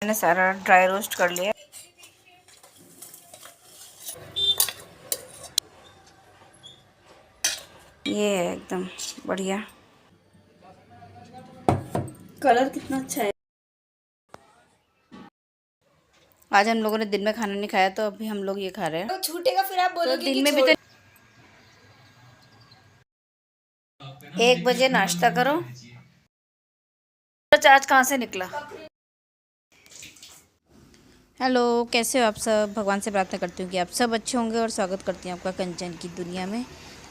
मैंने सारा dry roast कर लिया। ये है एकदम बढ़िया। कलर कितना अच्छा है। आज हम लोगों ने दिन में खाना नहीं खाया तो अभी हम लोग ये खा रहे हैं। तो छूटेगा फिर आप बोलोगे तो दिन कि में भी तो 1 बजे नाश्ता करो। आज कहाँ से निकला? हेलो, कैसे हो आप सब? भगवान से प्रार्थना करती हूँ कि आप सब अच्छे होंगे और स्वागत करती हूँ आपका कंचन की दुनिया में।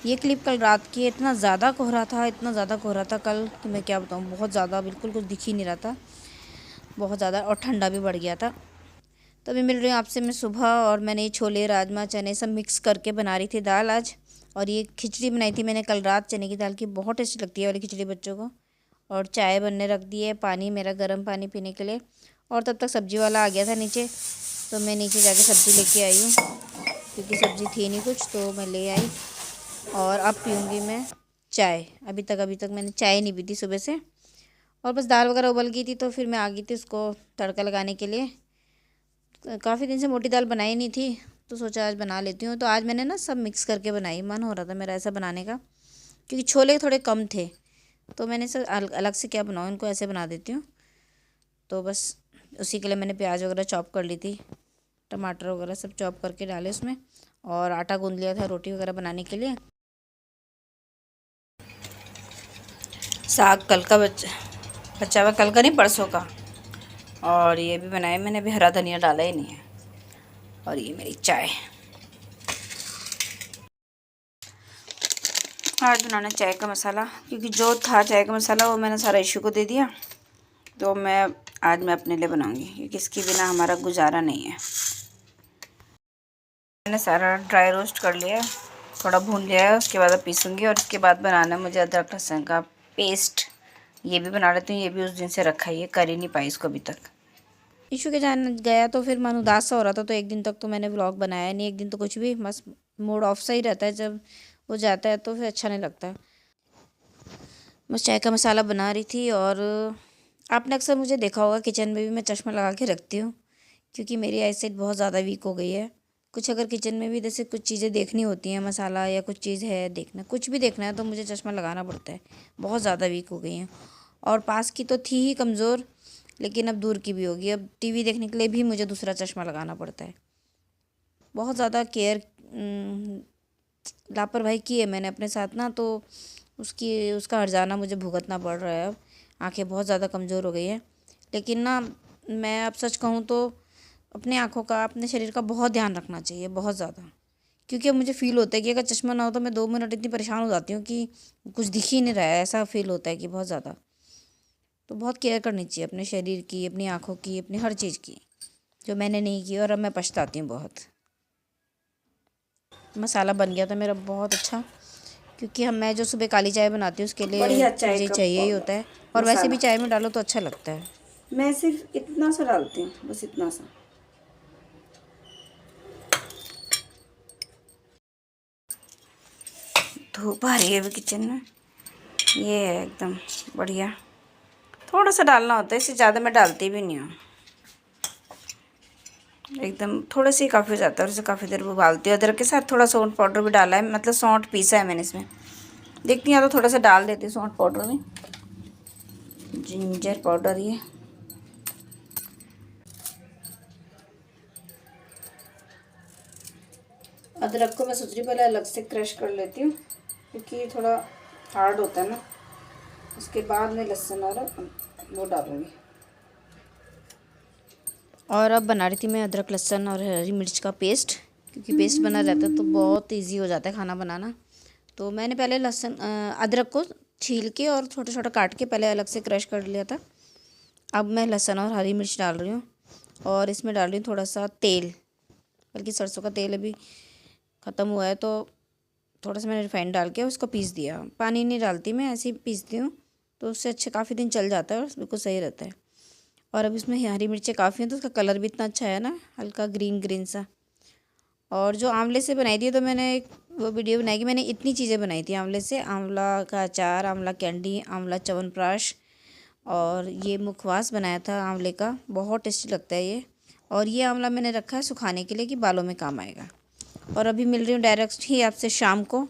ये क्लिप कल रात की है। इतना ज़्यादा कोहरा था, इतना ज़्यादा कोहरा था कल कि मैं क्या बताऊँ। बहुत ज़्यादा, बिल्कुल कुछ दिख ही नहीं रहा था, बहुत ज़्यादा। और ठंडा भी बढ़ गया था। तो अभी मिल रही हूँ आपसे मैं सुबह, और मैंने ये छोले, राजमा, चने सब मिक्स करके बना रही थी दाल आज। और ये खिचड़ी बनाई थी मैंने कल रात चने की दाल की। बहुत टेस्टी लगती है वाली खिचड़ी बच्चों को। और चाय बनने रख दी है, पानी मेरा गर्म पानी पीने के लिए। और तब तक सब्जी वाला आ गया था नीचे, तो मैं नीचे जाके सब्ज़ी लेके आई हूँ, क्योंकि सब्ज़ी थी नहीं कुछ, तो मैं ले आई। और अब पीऊँगी मैं चाय। अभी तक मैंने चाय नहीं पी थी सुबह से। और बस दाल वगैरह उबल गई थी, तो फिर मैं आ गई थी उसको तड़का लगाने के लिए। काफ़ी दिन से मोटी दाल बनाई नहीं थी, तो सोचा आज बना लेती हूँ। तो आज मैंने ना सब मिक्स करके बनाई। मन हो रहा था मेरा ऐसा बनाने का, क्योंकि छोले थोड़े कम थे, तो मैंने सब अलग से क्या बनाऊँ, इनको ऐसे बना देती हूँ। तो बस उसी के लिए मैंने प्याज वगैरह चॉप कर ली थी, टमाटर वगैरह सब चॉप करके डाले उसमें। और आटा गूँध लिया था रोटी वगैरह बनाने के लिए। साग कल का बचा हुआ, कल का नहीं परसों का। और ये भी बनाया मैंने, अभी हरा धनिया डाला ही नहीं है। और ये मेरी चाय। आज बनाना चाय का मसाला, क्योंकि जो था चाय का मसाला वो मैंने सारा इशू को दे दिया। तो आज मैं अपने लिए बनाऊंगी, क्योंकि इसके बिना हमारा गुजारा नहीं है। मैंने सारा ड्राई रोस्ट कर लिया है, थोड़ा भून लिया है। उसके बाद अब पीसूँगी, और इसके बाद बनाना है मुझे अदरक लहसुन का पेस्ट। ये भी बना लेती हूँ, ये भी उस दिन से रखा ही है, कर ही नहीं पाई इसको अभी तक। इशू के जान गया तो फिर मन उदास सा हो रहा था, तो एक दिन तक तो मैंने व्लॉग बनाया नहीं। एक दिन तो कुछ भी, बस मूड ऑफ सा ही रहता है। जब वो जाता है तो फिर अच्छा नहीं लगता। बस चाय का मसाला बना रही थी। और आपने अक्सर मुझे देखा होगा किचन में भी मैं चश्मा लगा के रखती हूँ, क्योंकि मेरी आईसाइट बहुत ज़्यादा वीक हो गई है। कुछ अगर किचन में भी जैसे कुछ चीज़ें देखनी होती हैं, मसाला या कुछ चीज़ है देखना, कुछ भी देखना है, तो मुझे चश्मा लगाना पड़ता है। बहुत ज़्यादा वीक हो गई हैं। और पास की तो थी ही कमज़ोर, लेकिन अब दूर की भी होगी। अब टीवी देखने के लिए भी मुझे दूसरा चश्मा लगाना पड़ता है। बहुत ज़्यादा लापरवाही की है मैंने अपने साथ ना, तो उसका हर्जाना मुझे भुगतना पड़ रहा है अब। आंखें बहुत ज़्यादा कमज़ोर हो गई हैं। लेकिन ना, मैं अब सच कहूँ तो अपने आँखों का, अपने शरीर का बहुत ध्यान रखना चाहिए, बहुत ज़्यादा। क्योंकि अब मुझे फ़ील होता है कि अगर चश्मा ना हो तो मैं 2 मिनट इतनी परेशान हो जाती हूँ कि कुछ दिख ही नहीं रहा है, ऐसा फ़ील होता है कि बहुत ज़्यादा। तो बहुत केयर करनी चाहिए अपने शरीर की, अपनी आँखों की, अपनी हर चीज़ की, जो मैंने नहीं की। और अब मैं पछताती हूँ बहुत। मसाला बन गया था मेरा बहुत अच्छा, क्योंकि मैं जो सुबह काली चाय बनाती हूँ उसके लिए बढ़िया चाय मुझे का चाहिए ही होता है। और वैसे भी मसाला। चाय में डालो तो अच्छा लगता है। मैं सिर्फ इतना सा डालती हूँ, बस इतना सा। धूप आ रही है अभी किचन में। ये है एकदम बढ़िया। थोड़ा सा डालना होता है, इससे ज़्यादा मैं डालती भी नहीं हूँ। एकदम थोड़ा सा ही काफ़ी हो जाता है, और इसे काफ़ी देर उबालती हूँ। अदरक के साथ थोड़ा सौंठ पाउडर भी डाला है, मतलब सौंठ पीसा है मैंने इसमें। देखती हैं तो थोड़ा सा डाल देती हूँ सौंठ पाउडर में, जिंजर पाउडर। ये अदरक को मैं सोच रही पहले अलग से क्रश कर लेती हूँ, क्योंकि थोड़ा हार्ड होता है ना। उसके बाद मैं लहसुन और वो डालूँगी। और अब बना रही थी मैं अदरक लहसुन और हरी मिर्च का पेस्ट, क्योंकि पेस्ट बना रहता है तो बहुत इजी हो जाता है खाना बनाना। तो मैंने पहले अदरक को छील के और छोटा छोटा काट के पहले अलग से क्रश कर लिया था। अब मैं लहसुन और हरी मिर्च डाल रही हूँ, और इसमें डाल रही हूँ थोड़ा सा तेल, बल्कि सरसों का तेल अभी ख़त्म हुआ है, तो थोड़ा सा मैंने रिफाइंड डाल के उसको पीस दिया। पानी नहीं डालती मैं, ऐसे ही पीसती हूँ, तो उससे अच्छे काफ़ी दिन चल जाता है और बिल्कुल सही रहता है। और अब इसमें हरी मिर्चें काफ़ी हैं, तो उसका कलर भी इतना अच्छा है ना, हल्का ग्रीन ग्रीन सा। और जो आंवले से बनाई थी, तो मैंने एक वो वीडियो बनाई कि मैंने इतनी चीज़ें बनाई थी आंवले से। आंवला का अचार, आंवला कैंडी, आंवला च्यवनप्राश, और ये मुखवास बनाया था आंवले का, बहुत टेस्टी लगता है ये। और ये आंवला मैंने रखा है सुखाने के लिए कि बालों में काम आएगा। और अभी मिल रही हूँ डायरेक्ट ही आपसे शाम को।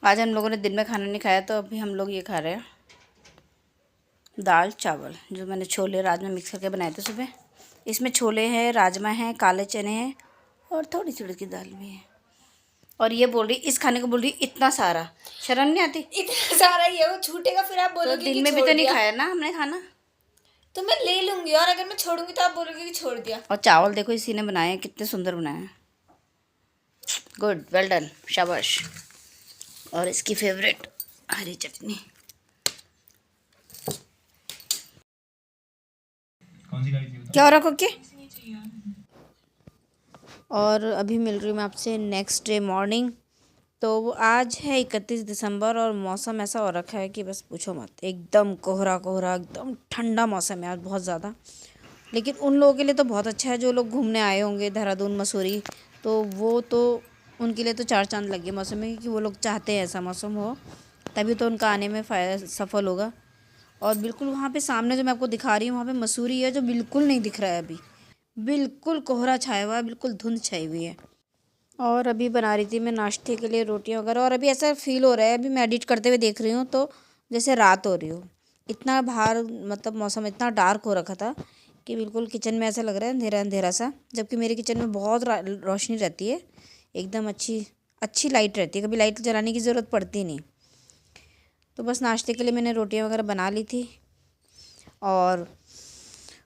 आज हम लोगों ने दिन में खाना नहीं खाया, तो अभी हम लोग ये खा रहे हैं दाल चावल, जो मैंने छोले राजमा मिक्स करके बनाए थे सुबह। इसमें छोले हैं, राजमा हैं, काले चने हैं और थोड़ी सी उड़द की दाल भी है। और ये बोल रही इस खाने को, बोल रही इतना सारा, शर्म नहीं आती? इतना सारा ये वो छूटेगा फिर आप तो बोलोगे दिन कि में भी छोड़ तो नहीं दिया। खाया ना हमने खाना। तो मैं ले लूंगी, और अगर मैं छोड़ूंगी तो आप बोलोगे कि छोड़ दिया। और चावल देखो इसी ने बनाए हैं, कितने सुंदर बनाए हैं। गुड, वेल डन, शाबाश। और इसकी फेवरेट हरी चटनी। क्या हो रहा कुकी? और अभी मिल रही हूँ मैं आपसे नेक्स्ट डे मॉर्निंग। तो आज है 31 दिसंबर और मौसम ऐसा हो रखा है कि बस पूछो मत, एकदम कोहरा कोहरा, एकदम ठंडा मौसम है आज बहुत ज़्यादा। लेकिन उन लोगों के लिए तो बहुत अच्छा है जो लोग घूमने आए होंगे देहरादून मसूरी, तो वो तो उनके लिए तो चार चांद लगे मौसम में, क्योंकि वो लोग चाहते हैं ऐसा मौसम हो, तभी तो उनका आने में सफल होगा। और बिल्कुल वहाँ पे सामने जो मैं आपको दिखा रही हूँ, वहाँ पे मसूरी है जो बिल्कुल नहीं दिख रहा है अभी, बिल्कुल कोहरा छाया हुआ है, बिल्कुल धुंध छाई हुई है। और अभी बना रही थी मैं नाश्ते के लिए रोटियां वगैरह। और अभी ऐसा फील हो रहा है, अभी मैं एडिट करते हुए देख रही हूँ तो जैसे रात हो रही हो, इतना बाहर मतलब मौसम इतना डार्क हो रखा था कि बिल्कुल किचन में ऐसा लग रहा है अंधेरा अंधेरा सा, जबकि मेरे किचन में बहुत रोशनी रहती है, एकदम अच्छी अच्छी लाइट रहती है, कभी लाइट जलाने की ज़रूरत पड़ती नहीं। तो बस नाश्ते के लिए मैंने रोटियां वगैरह बना ली थी। और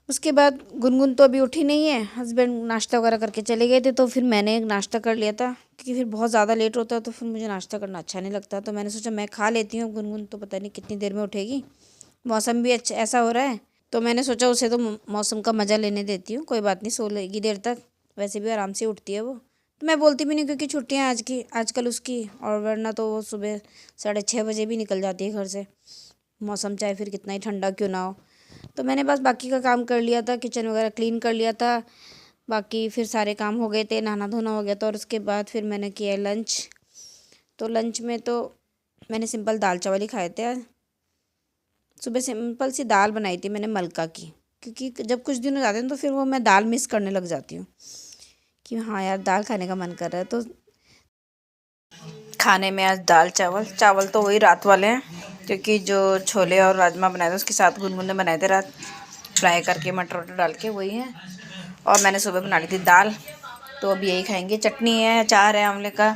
उसके बाद गुनगुन तो अभी उठी नहीं है, हस्बैंड नाश्ता वगैरह करके चले गए थे, तो फिर मैंने नाश्ता कर लिया था, क्योंकि फिर बहुत ज़्यादा लेट होता है तो फिर मुझे नाश्ता करना अच्छा नहीं लगता। तो मैंने सोचा मैं खा लेती हूँ, गुनगुन तो पता नहीं कितनी देर में उठेगी, मौसम भी अच्छा ऐसा हो रहा है, तो मैंने सोचा उसे तो मौसम का मज़ा लेने देती हूँ, कोई बात नहीं, सो लेगी देर तक, वैसे भी आराम से उठती है वो। तो मैं बोलती भी नहीं, क्योंकि छुट्टियाँ आजकल उसकी, और वरना तो वो सुबह 6:30 बजे भी निकल जाती है घर से, मौसम चाहे फिर कितना ही ठंडा क्यों ना हो। तो मैंने बस बाकी का काम कर लिया था, किचन वगैरह क्लीन कर लिया था, बाकी फिर सारे काम हो गए थे, नहाना धोना हो गया था। और उसके बाद फिर मैंने किया लंच। तो लंच में तो मैंने सिंपल दाल चावल ही खाए थे आज। सुबह सिंपल सी दाल बनाई थी मैंने मलका की, क्योंकि जब कुछ दिन हो जाते हैं तो फिर वो मैं दाल मिस करने लग जाती हूँ कि हाँ यार दाल खाने का मन कर रहा है। तो खाने में आज दाल चावल, चावल तो वही रात वाले हैं, क्योंकि जो छोले और राजमा बनाए थे उसके साथ गुनगुन ने बनाए थे रात, फ्राई करके मटर वटर डाल के, वही है। और मैंने सुबह बना ली थी दाल, तो अब यही खाएंगे। चटनी है, अचार है आंवले का।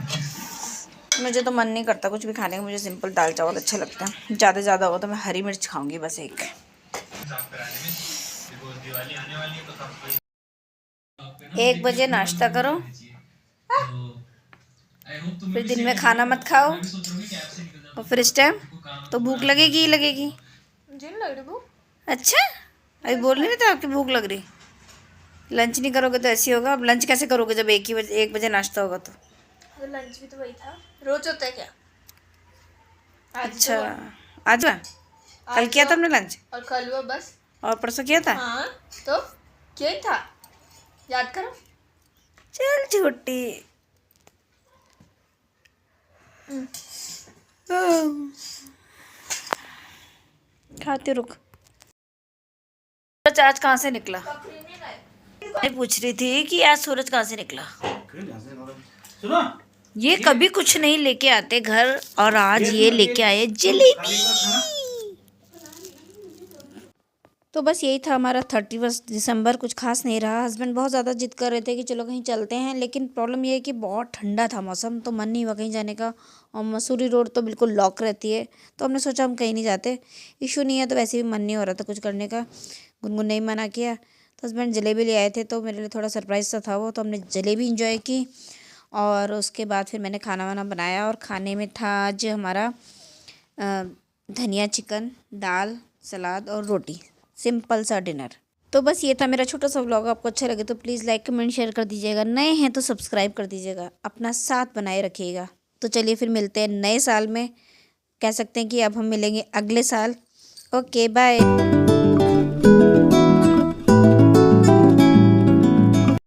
मुझे तो मन नहीं करता कुछ भी खाने का, मुझे सिंपल दाल चावल अच्छा लगता है। ज़्यादा से ज़्यादा हो तो मैं हरी मिर्च खाऊंगी बस एक। 1 बजे नाश्ता करो, फिर दिन में खाना मत खाओ, और फिर इस टाइम तो भूख लगेगी ही लगेगी। मुझे नहीं लग रही भूख। अच्छा, अभी बोल नहीं रहे थे आपकी भूख लग रही? लंच नहीं करोगे तो ऐसे ही होगा। अब लंच कैसे करोगे जब 1 बजे नाश्ता होगा तो? तो लंच भी तो वही था, रोज होता है क्या? अच्छा, आज हुआ? कल किया था हमने लंच, और कल हुआ बस। और परसों किया था। हाँ तो क्या ही था, याद करो। चल झूठी। खाती रुक। सूरज आज कहाँ से निकला? मैं पूछ रही थी कि आज सूरज कहाँ से निकला। ये कभी कुछ नहीं लेके आते घर, और आज ये लेके आए जलेबी। तो बस यही था हमारा 31 दिसंबर। कुछ खास नहीं रहा। हस्बैंड बहुत ज़्यादा जिद कर रहे थे कि चलो कहीं चलते हैं, लेकिन प्रॉब्लम ये है कि बहुत ठंडा था मौसम, तो मन नहीं हुआ कहीं जाने का। और मसूरी रोड तो बिल्कुल लॉक रहती है, तो हमने सोचा हम कहीं नहीं जाते। इशू नहीं है तो वैसे भी मन नहीं हो रहा था कुछ करने का। गुनगुन ने ही मना किया, तो हस्बैंड जलेबी ले आए थे, तो मेरे लिए थोड़ा सरप्राइज सा था वो, तो हमने जलेबी इंजॉय की। और उसके बाद फिर मैंने खाना वाना बनाया, और खाने में था आज हमारा धनिया चिकन, दाल, सलाद और रोटी, सिंपल सा डिनर। तो बस ये था मेरा छोटा सा व्लॉग। आपको अच्छा लगे तो प्लीज़ लाइक कमेंट शेयर कर दीजिएगा, नए हैं तो सब्सक्राइब कर दीजिएगा, अपना साथ बनाए रखिएगा। तो चलिए फिर मिलते हैं नए साल में, कह सकते हैं कि अब हम मिलेंगे अगले साल। Okay bye.